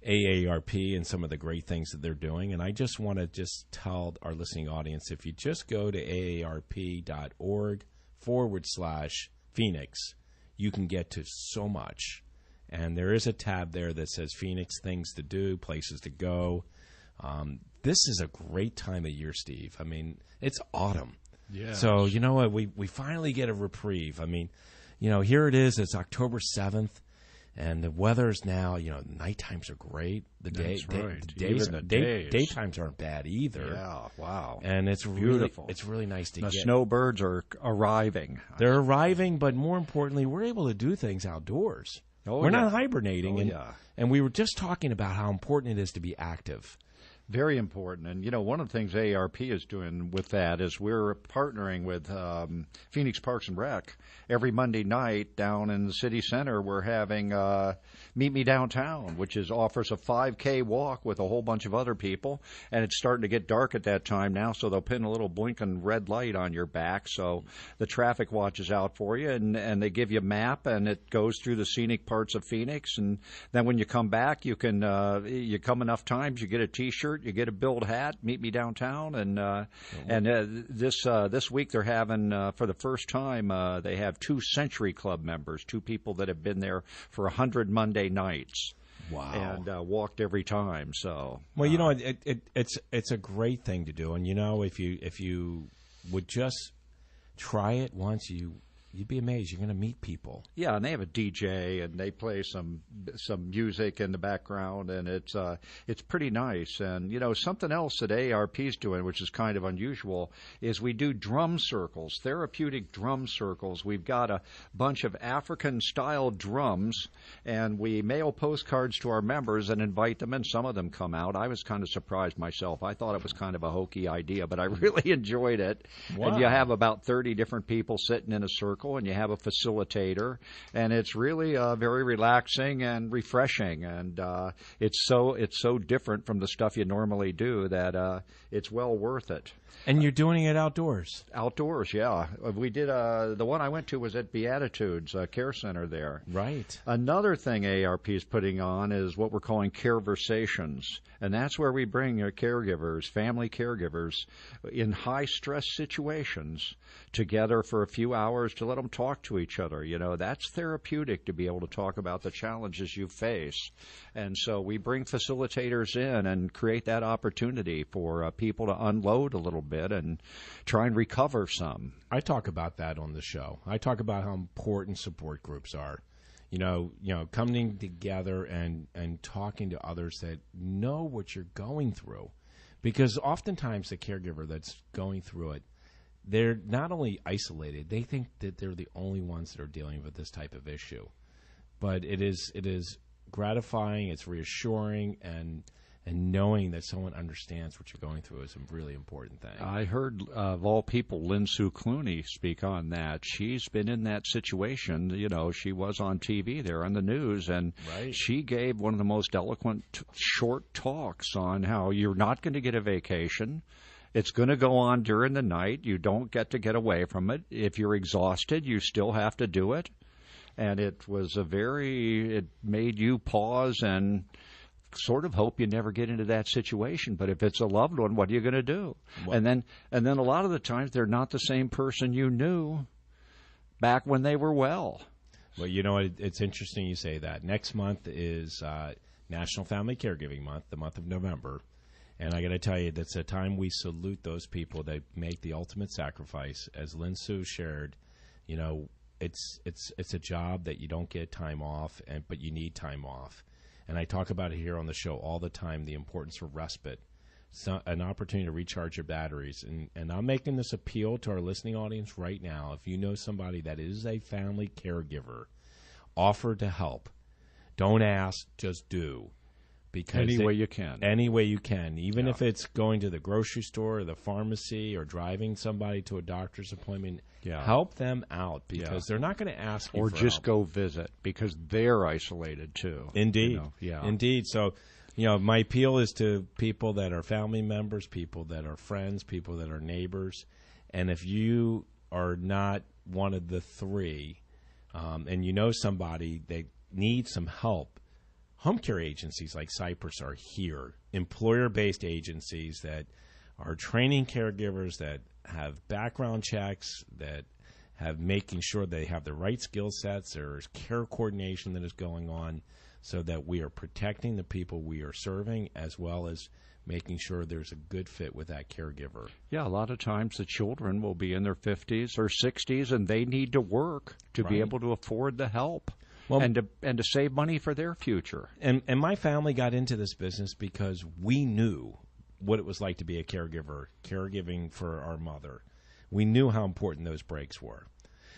C: AARP and some of the great things that they're doing. And I just want to tell our listening audience, if you just go to aarp.org/Phoenix, you can get to so much. And there is a tab there that says Phoenix, things to do, places to go. This is a great time of year, Steve. I mean, it's autumn.
D: Yeah.
C: So, you know what? We finally get a reprieve. I mean, you know, here it is. It's October 7th, and the weather's now, you know, night times are great.
D: That's right.
C: Daytimes aren't bad either.
D: Yeah, wow.
C: And it's
D: beautiful.
C: It's really nice to
D: the
C: get.
D: Snowbirds are arriving.
C: They're arriving, but more importantly, we're able to do things outdoors. We're not hibernating. And we were just talking about how important it is to be active.
D: Very important. And, you know, one of the things AARP is doing with that is we're partnering with Phoenix Parks and Rec. Every Monday night down in the city center, we're having Meet Me Downtown, which offers a 5K walk with a whole bunch of other people. And it's starting to get dark at that time now, so they'll pin a little blinking red light on your back so the traffic watches out for you. And they give you a map, and it goes through the scenic parts of Phoenix. And then when you come back, you can you come enough times, you get a T-shirt, you get a Build hat, Meet Me Downtown, and this week they're having for the first time they have 2 Century Club members, 2 people that have been there for 100 Monday nights.
C: Wow!
D: And walked every time. So
C: well, you know, it's a great thing to do, and you know, if you would just try it once, you'd be amazed. You're going to meet people.
D: Yeah, and they have a DJ, and they play some music in the background, and it's pretty nice. And, you know, something else that AARP is doing, which is kind of unusual, is we do drum circles, therapeutic drum circles. We've got a bunch of African-style drums, and we mail postcards to our members and invite them, and some of them come out. I was kind of surprised myself. I thought it was kind of a hokey idea, but I really enjoyed it.
C: Wow.
D: And you have about 30 different people sitting in a circle, and you have a facilitator, and it's really very relaxing and refreshing, and it's so different from the stuff you normally do that it's well worth it.
C: And you're doing it outdoors?
D: Outdoors, yeah. We did the one I went to was at Beatitudes Care Center there.
C: Right.
D: Another thing AARP is putting on is what we're calling Careversations, and that's where we bring caregivers, family caregivers, in high-stress situations together for a few hours to let them talk to each other. You know, that's therapeutic to be able to talk about the challenges you face. And so we bring facilitators in and create that opportunity for people to unload a little bit and try and recover some.
C: I talk about that on the show. I talk about how important support groups are. You know, coming together and talking to others that know what you're going through. Because oftentimes the caregiver that's going through it, they're not only isolated, they think that they're the only ones that are dealing with this type of issue. But it is gratifying, it's reassuring, and And knowing that someone understands what you're going through is a really important thing.
D: I heard, of all people, Lynn Sue Clooney speak on that. She's been in that situation. You know, she was on TV there on the news, and she gave one of the most eloquent short talks on how you're not going to get a vacation. It's going to go on during the night. You don't get to get away from it. If you're exhausted, you still have to do it. And it was it made you pause and sort of hope you never get into that situation. But if it's a loved one, what are you going to do? Well, and then a lot of the times they're not the same person you knew back when they were well.
C: Well, you know, it's interesting you say that. Next month is National Family Caregiving Month, the month of November. And I got to tell you, that's a time we salute those people that make the ultimate sacrifice. As Lynn Sue shared, you know, it's a job that you don't get time off, but you need time off. And I talk about it here on the show all the time, the importance of respite. It's an opportunity to recharge your batteries. And I'm making this appeal to our listening audience right now. If you know somebody that is a family caregiver, offer to help. Don't ask, just do. Because
D: any way you can.
C: Any way you can. Even if it's going to the grocery store or the pharmacy or driving somebody to a doctor's appointment, help them out because they're not going to ask you
D: or
C: for
D: just
C: help.
D: Go visit because they're isolated too.
C: Indeed.
D: You know?
C: Indeed. So, you know, my appeal is to people that are family members, people that are friends, people that are neighbors. And if you are not one of the three and you know somebody that needs some help, home care agencies like Cypress are here, employer-based agencies that are training caregivers, that have background checks, that have making sure they have the right skill sets. There's care coordination that is going on so that we are protecting the people we are serving as well as making sure there's a good fit with that caregiver.
D: Yeah, a lot of times the children will be in their 50s or 60s and they need to work to be able to afford the help. Well, and to save money for their future.
C: And my family got into this business because we knew what it was like to be a caregiver, caregiving for our mother. We knew how important those breaks were.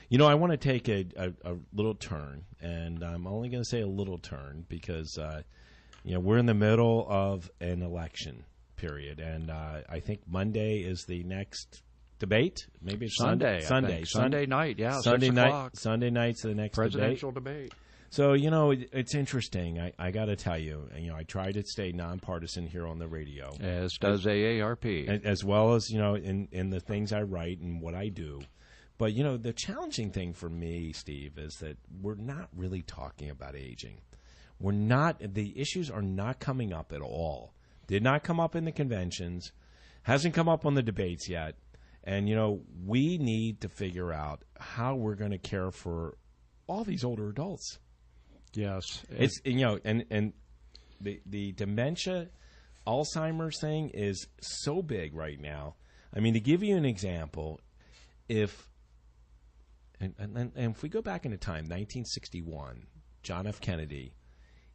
C: You know, I want to take a little turn, and I'm only going to say a little turn because, you know, we're in the middle of an election period, and I think Monday is the next debate. Maybe it's Sunday
D: night, yeah.
C: Sunday
D: 6
C: night.
D: o'clock.
C: Sunday night's the next
D: presidential debate.
C: So, you know, it's interesting. I got to tell you, I try to stay nonpartisan here on the radio.
D: As does AARP.
C: As well as, you know, in the things I write and what I do. But, you know, the challenging thing for me, Steve, is that we're not really talking about aging. The issues are not coming up at all. Did not come up in the conventions. Hasn't come up on the debates yet. And, you know, we need to figure out how we're going to care for all these older adults.
D: Yes.
C: It's, you know, and the dementia, Alzheimer's thing is so big right now. I mean, to give you an example, if we go back into time, 1961, John F. Kennedy,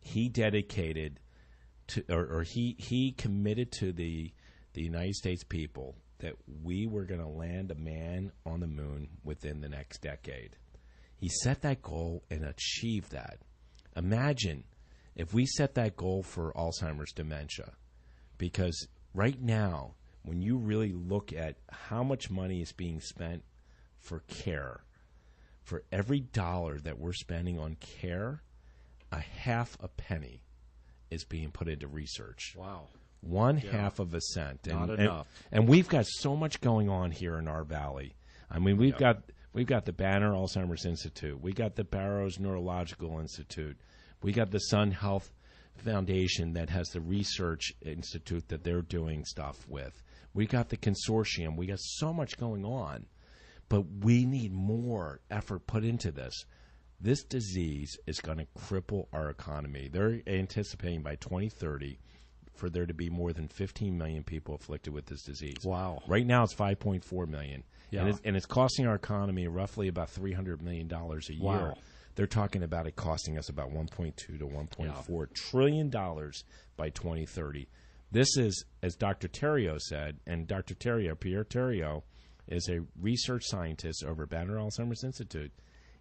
C: he dedicated to, or he committed to the United States people that we were going to land a man on the moon within the next decade. He set that goal and achieved that. Imagine if we set that goal for Alzheimer's dementia, because right now, when you really look at how much money is being spent for care, for every dollar that we're spending on care, a half a penny is being put into research.
D: Wow.
C: Half of a cent.
D: Not enough.
C: And we've got so much going on here in our valley. I mean, we've got the Banner Alzheimer's Institute. We got the Barrows Neurological Institute. We got the Sun Health Foundation that has the research institute that they're doing stuff with. We got the consortium. We got so much going on. But we need more effort put into this. This disease is going to cripple our economy. They're anticipating by 2030 for there to be more than 15 million people afflicted with this disease.
D: Wow.
C: Right now it's 5.4 million.
D: Yeah.
C: And it's costing our economy roughly about $300 million a year.
D: Wow.
C: They're talking about it costing us about $1.2 to $1.4 trillion by 2030. This is, as Dr. Theriault said, and Dr. Theriault, Pierre Theriault, is a research scientist over Banner Alzheimer's Institute.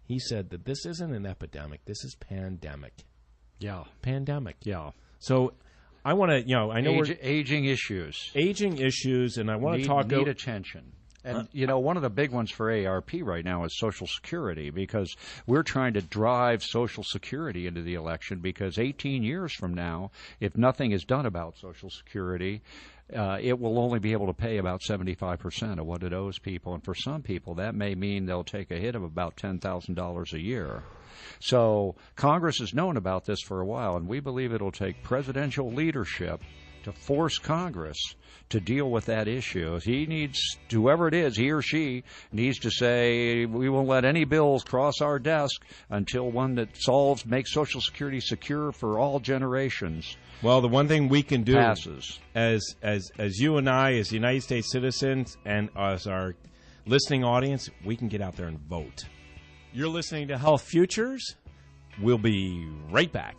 C: He said that this isn't an epidemic. This is pandemic.
D: Yeah.
C: Pandemic.
D: Yeah.
C: So I want to, I know
D: aging issues.
C: Aging issues, and I want to talk...
D: Need attention. And, one of the big ones for ARP right now is Social Security, because we're trying to drive Social Security into the election, because 18 years from now, if nothing is done about Social Security, it will only be able to pay about 75% of what it owes people. And for some people, that may mean they'll take a hit of about $10,000 a year. So Congress has known about this for a while, and we believe it'll take presidential leadership to force Congress to deal with that issue. He needs, whoever it is, he or she, needs to say, we won't let any bills cross our desk until one that makes Social Security secure for all generations.
C: Well, the one thing we can do
D: passes.
C: as you and I, as United States citizens, and as our listening audience, we can get out there and vote. You're listening to Health Futures. We'll be right back.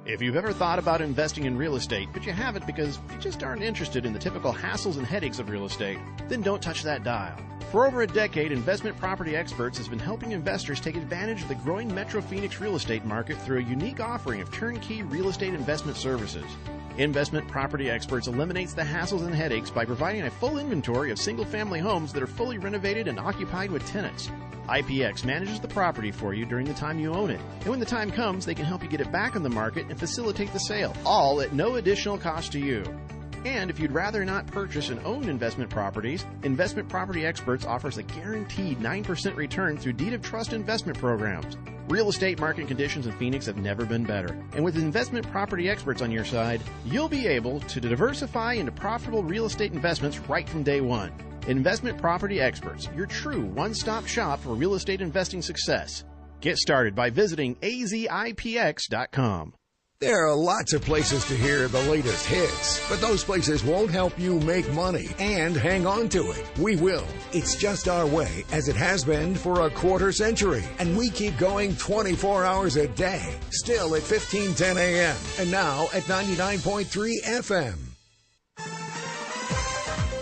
A: If you've ever thought about investing in real estate, but you haven't because you just aren't interested in the typical hassles and headaches of real estate, then don't touch that dial. For over a decade, Investment Property Experts has been helping investors take advantage of the growing Metro Phoenix real estate market through a unique offering of turnkey real estate investment services. Investment Property Experts eliminates the hassles and headaches by providing a full inventory of single-family homes that are fully renovated and occupied with tenants. IPX manages the property for you during the time you own it, and when the time comes, they can help you get it back on the market and facilitate the sale, all at no additional cost to you. And if you'd rather not purchase and own investment properties, Investment Property Experts offers a guaranteed 9% return through deed of trust investment programs. Real estate market conditions in Phoenix have never been better, and with Investment Property Experts on your side, you'll be able to diversify into profitable real estate investments right from day one. Investment Property Experts, your true one-stop shop for real estate investing success. Get started by visiting azipx.com.
B: There are lots of places to hear the latest hits, but those places won't help you make money and hang on to it. We will. It's just our way, as it has been for a quarter century. And we keep going 24 hours a day, still at 1510 a.m. and now at 99.3 FM.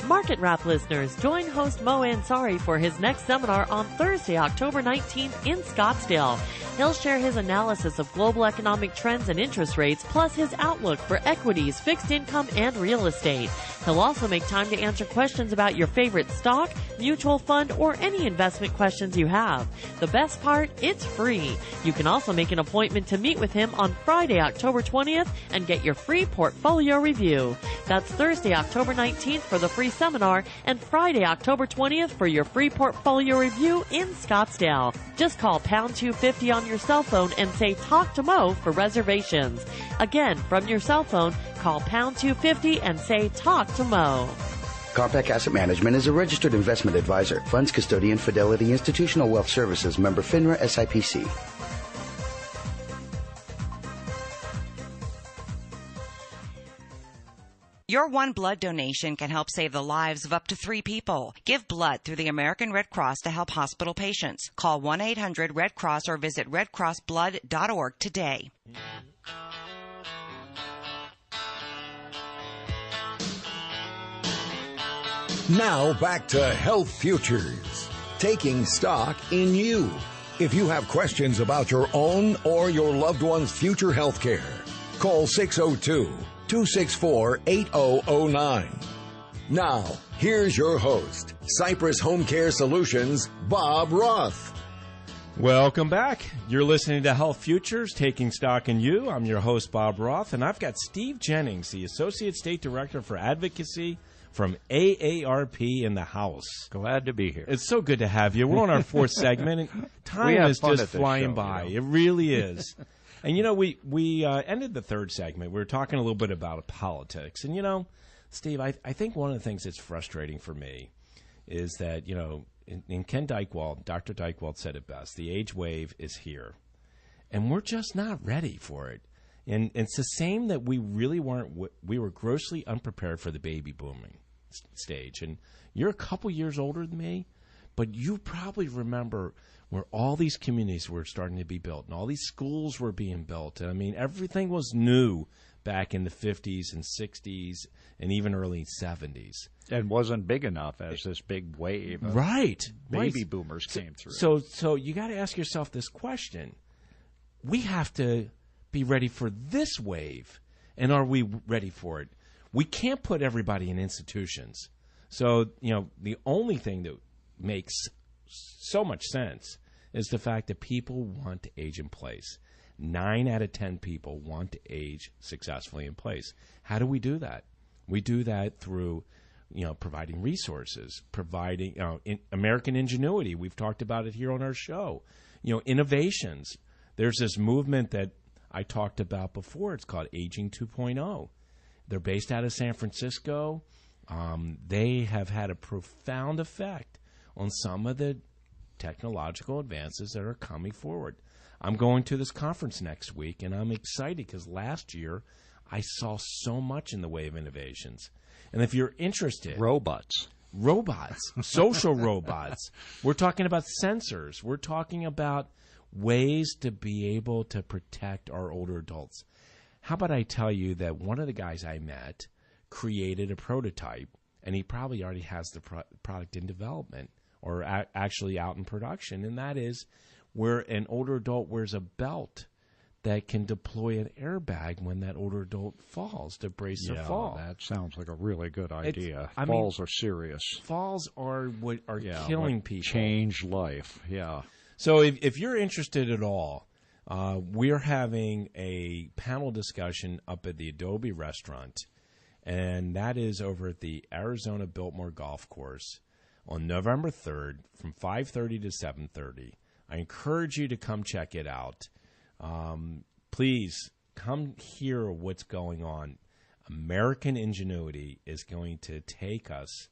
V: Market Wrap listeners, join host Mo Ansari for his next seminar on Thursday, October 19th in Scottsdale. He'll share his analysis of global economic trends and interest rates, plus his outlook for equities, fixed income, and real estate. He'll also make time to answer questions about your favorite stock, mutual fund, or any investment questions you have. The best part, it's free. You can also make an appointment to meet with him on Friday, October 20th and get your free portfolio review. That's Thursday, October 19th for the free seminar and Friday, October 20th for your free portfolio review in Scottsdale. Just call pound 250 on your cell phone and say talk to Mo for reservations. Again, from your cell phone, call pound 250 and say talk to Mo.
E: Compact Asset Management is a registered investment advisor. Funds custodian, Fidelity Institutional Wealth Services, member FINRA SIPC.
R: Your one blood donation can help save the lives of up to 3 people. Give blood through the American Red Cross to help hospital patients. Call 1-800-RED-CROSS or visit redcrossblood.org today.
B: Now back to Health Futures, taking stock in you. If you have questions about your own or your loved one's future health care, call 602-264-8009. Now, here's your host, Cypress HomeCare Solutions, Bob Roth.
C: Welcome back. You're listening to Health Futures, taking stock in you. I'm your host, Bob Roth, and I've got Steve Jennings, the Associate State Director for Advocacy from AARP in the house.
D: Glad to be here.
C: It's so good to have you. We're on our 4th segment, and time is just flying by. It really is. And, we ended the 3rd segment. We were talking a little bit about politics. And, Steve, I think one of the things that's frustrating for me is that, in Ken Dykewald, Dr. Dykewald said it best, the age wave is here. And we're just not ready for it. And it's the same that we really weren't. We were grossly unprepared for the baby booming stage. And you're a couple years older than me, but you probably remember where all these communities were starting to be built and all these schools were being built. And, I mean, everything was new back in the 50s and 60s and even early 70s.
D: And wasn't big enough as this big wave of baby boomers came through.
C: So you got to ask yourself this question. We have to be ready for this wave. And are we ready for it? We can't put everybody in institutions. So, the only thing that makes so much sense is the fact that people want to age in place. 9 out of 10 people want to age successfully in place. How do we do that? We do that through, providing resources, providing American ingenuity. We've talked about it here on our show. Innovations. There's this movement that I talked about before. It's called Aging 2.0. They're based out of San Francisco. They have had a profound effect on some of the technological advances that are coming forward. I'm going to this conference next week, and I'm excited because last year I saw so much in the way of innovations. And if you're interested...
D: Robots,
C: social robots. We're talking about sensors. We're talking about ways to be able to protect our older adults. How about I tell you that one of the guys I met created a prototype, and he probably already has the product in development or actually out in production, and that is where an older adult wears a belt that can deploy an airbag when that older adult falls to brace the fall.
D: That sounds like a really good idea. Falls are serious.
C: Falls are what are killing people.
D: Change life,
C: So if you're interested at all, we're having a panel discussion up at the Adobe Restaurant, and that is over at the Arizona Biltmore Golf Course on November 3rd from 5:30 to 7:30. I encourage you to come check it out. Please come hear what's going on. American ingenuity is going to take us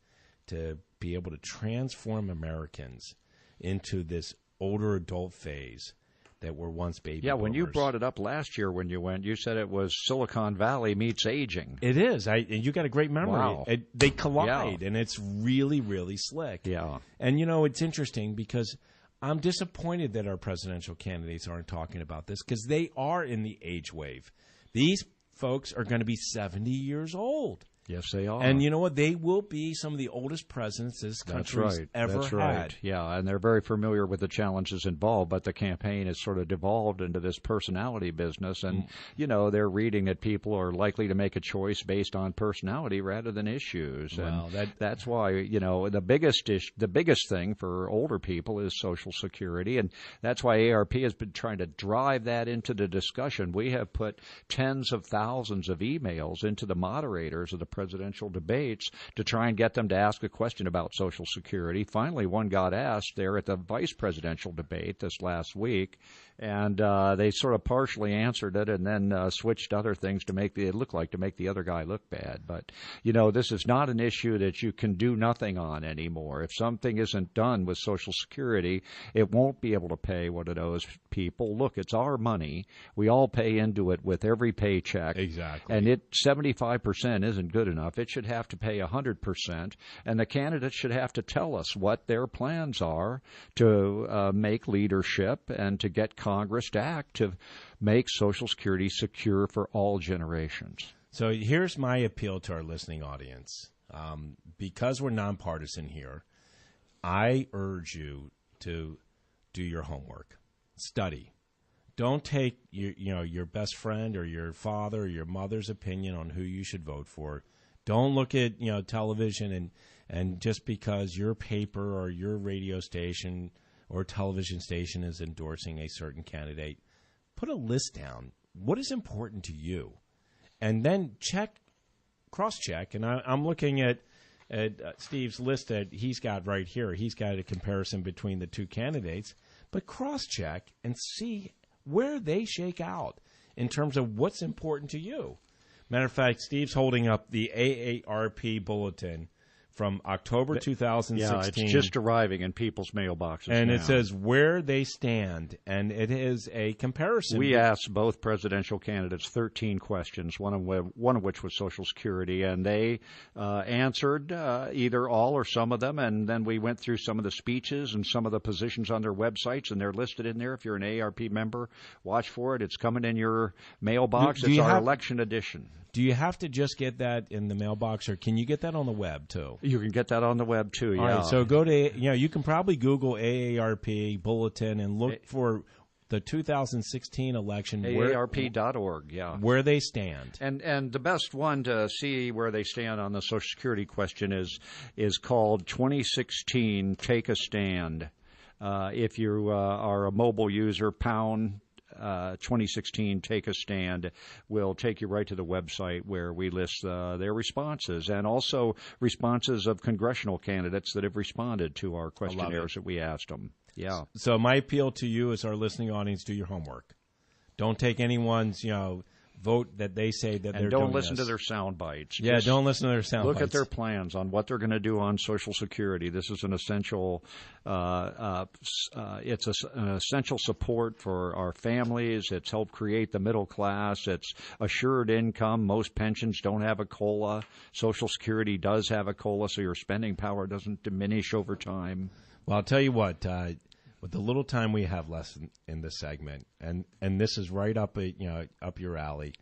C: to be able to transform Americans into this older adult phase that were once baby boomers.
D: When you brought it up last year when you went, you said it was Silicon Valley meets aging.
C: It is. And you got a great memory.
D: Wow.
C: They collide, and it's really, really slick.
D: Yeah.
C: And, it's interesting because I'm disappointed that our presidential candidates aren't talking about this because they are in the age wave. These folks are going to be 70 years old.
D: Yes, they are.
C: And you know what? They will be some of the oldest presidents this country's ever
D: That's
C: had.
D: right. Yeah, and they're very familiar with the challenges involved, but the campaign has sort of devolved into this personality business. And, they're reading that people are likely to make a choice based on personality rather than issues.
C: Well,
D: and that's why, the biggest thing for older people is Social Security. And that's why ARP has been trying to drive that into the discussion. We have put tens of thousands of emails into the moderators of the presidential debates to try and get them to ask a question about Social Security. Finally, one got asked there at the vice presidential debate this last week, and they sort of partially answered it and then switched other things to make it look like to make the other guy look bad. But, this is not an issue that you can do nothing on anymore. If something isn't done with Social Security, it won't be able to pay what it owes people. Look, it's our money. We all pay into it with every paycheck.
C: Exactly.
D: And 75% isn't good enough. It should have to pay 100%, and the candidates should have to tell us what their plans are to make leadership and to get Congress to act to make Social Security secure for all generations.
C: So here's my appeal to our listening audience. Because we're nonpartisan here, I urge you to do your homework. Study. Don't take your best friend or your father or your mother's opinion on who you should vote for. Don't look at television and just because your paper or your radio station or television station is endorsing a certain candidate, put a list down. What is important to you? And then cross-check. And I'm looking at Steve's list that he's got right here. He's got a comparison between the two candidates. But cross-check and see where they shake out in terms of what's important to you. Matter of fact, Steve's holding up the AARP bulletin from October 2016.
D: Yeah, it's just arriving in people's mailboxes
C: and
D: now.
C: It says where they stand, and it is a comparison.
D: We asked both presidential candidates 13 questions, one of which was Social Security, and they answered either all or some of them, and then we went through some of the speeches and some of the positions on their websites, and they're listed in there. If you're an ARP member, watch for it. It's coming in your mailbox. It's our election edition.
C: Do you have to just get that in the mailbox, or can you get that on the web, too?
D: You can get that on the web, too, yeah.
C: All right, so go to, you can probably Google AARP Bulletin and look for the 2016 election.
D: AARP.org, yeah.
C: Where they stand.
D: And the best one to see where they stand on the Social Security question is called 2016 Take a Stand. If you are a mobile user, pound 2016 Take a Stand will take you right to the website where we list their responses, and also responses of congressional candidates that have responded to our questionnaires that we asked them. Yeah.
C: So my appeal to you as our listening audience, do your homework. Don't take anyone's, vote that they say that they're doing.
D: And don't listen to their sound bites.
C: Yeah, don't listen to their sound bites.
D: Look at their plans on what they're going to do on Social Security. This is an essential. It's an essential support for our families. It's helped create the middle class. It's assured income. Most pensions don't have a COLA. Social Security does have a COLA, so your spending power doesn't diminish over time.
C: Well, I'll tell you what. With the little time we have left in this segment, and this is right up up your alley,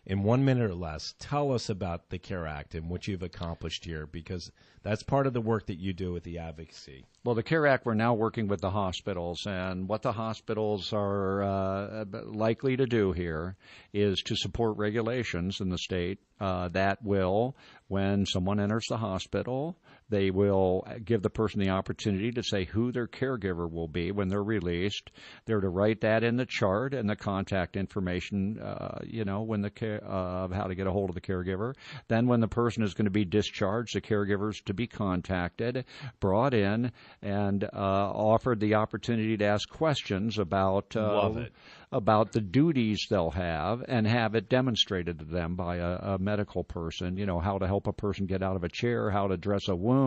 C: in 1 minute or less, tell us about the CARE Act and what you've accomplished here, because that's part of the work that you do with the advocacy.
D: Well, the CARE Act, we're now working with the hospitals, and what the hospitals are likely to do here is to support regulations in the state that will, when someone enters the hospital, they will give the person the opportunity to say who their caregiver will be when they're released. They're to write that in the chart and the contact information, when of how to get a hold of the caregiver. Then when the person is going to be discharged, the caregiver is to be contacted, brought in, and offered the opportunity to ask questions about the duties they'll have, and have it demonstrated to them by a medical person, how to help a person get out of a chair, how to dress a wound,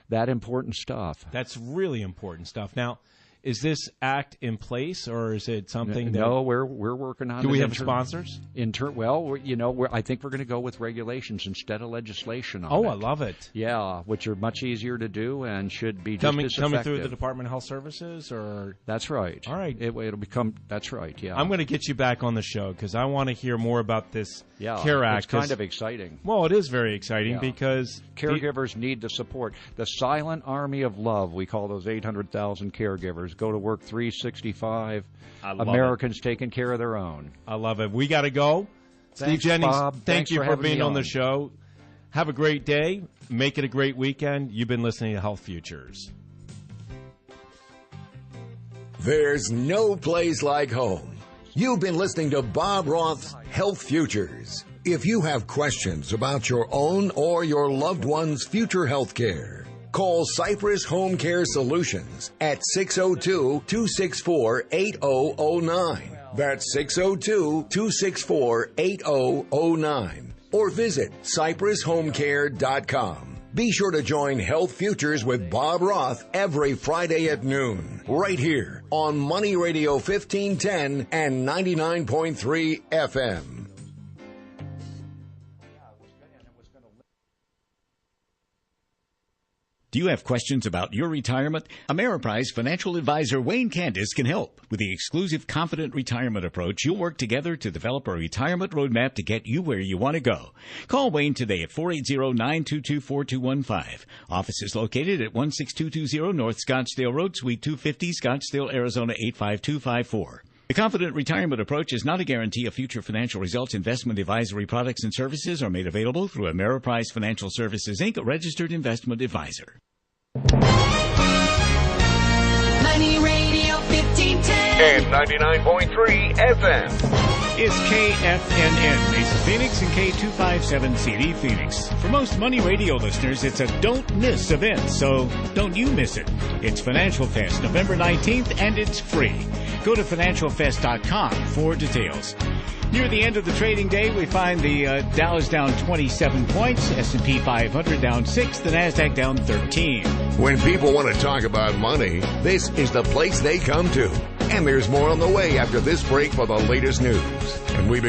D: that important stuff.
C: That's really important stuff. Now, is this act in place, or is it something that...
D: No, we're working on it.
C: Do we have sponsors?
D: I think we're going to go with regulations instead of legislation on it.
C: I love it.
D: Yeah, which are much easier to do and should be just as effective.
C: Coming through the Department of Health Services, or...
D: That's right.
C: All right.
D: It'll become... That's right, yeah.
C: I'm going to get you back on the show, because I want to hear more about this CARE Act.
D: It's kind of exciting.
C: Well, it is very exciting, because...
D: Caregivers need the support. The silent army of love, we call those 800,000 caregivers, go to work 365. Americans taking care of their own.
C: I love it. We got to go.
D: Thanks,
C: Steve Jennings,
D: Bob.
C: thank you for being on the
D: show.
C: show. Have a great day. Make it a great weekend. You've been listening to Health Futures.
B: There's no place like home. You've been listening to Bob Roth's Health Futures. If you have questions about your own or your loved one's future health care, call Cypress HomeCare Solutions at 602-264-8009. That's 602-264-8009. Or visit CypressHomeCare.com. Be sure to join Health Futures with Bob Roth every Friday at noon, right here on Money Radio 1510 and 99.3 FM.
F: Do you have questions about your retirement? Ameriprise financial advisor Wayne Candace can help. With the exclusive Confident Retirement approach, you'll work together to develop a retirement roadmap to get you where you want to go. Call Wayne today at 480-922-4215. Office is located at 16220 North Scottsdale Road, Suite 250, Scottsdale, Arizona 85254. The Confident Retirement approach is not a guarantee of future financial results. Investment advisory products and services are made available through Ameriprise Financial Services, Inc., a registered investment advisor.
G: Money Radio 1510
B: and 99.3 FM
F: is KFNN Mesa Phoenix and K257CD Phoenix. For most Money Radio listeners, it's a don't miss event, so don't you miss it. It's Financial Fest, November 19th, and it's free. Go to financialfest.com for details. Near the end of the trading day, we find the Dow is down 27 points, S&P 500 down 6, the NASDAQ down 13.
B: When people want to talk about money, this is the place they come to. And there's more on the way after this break for the latest news. And we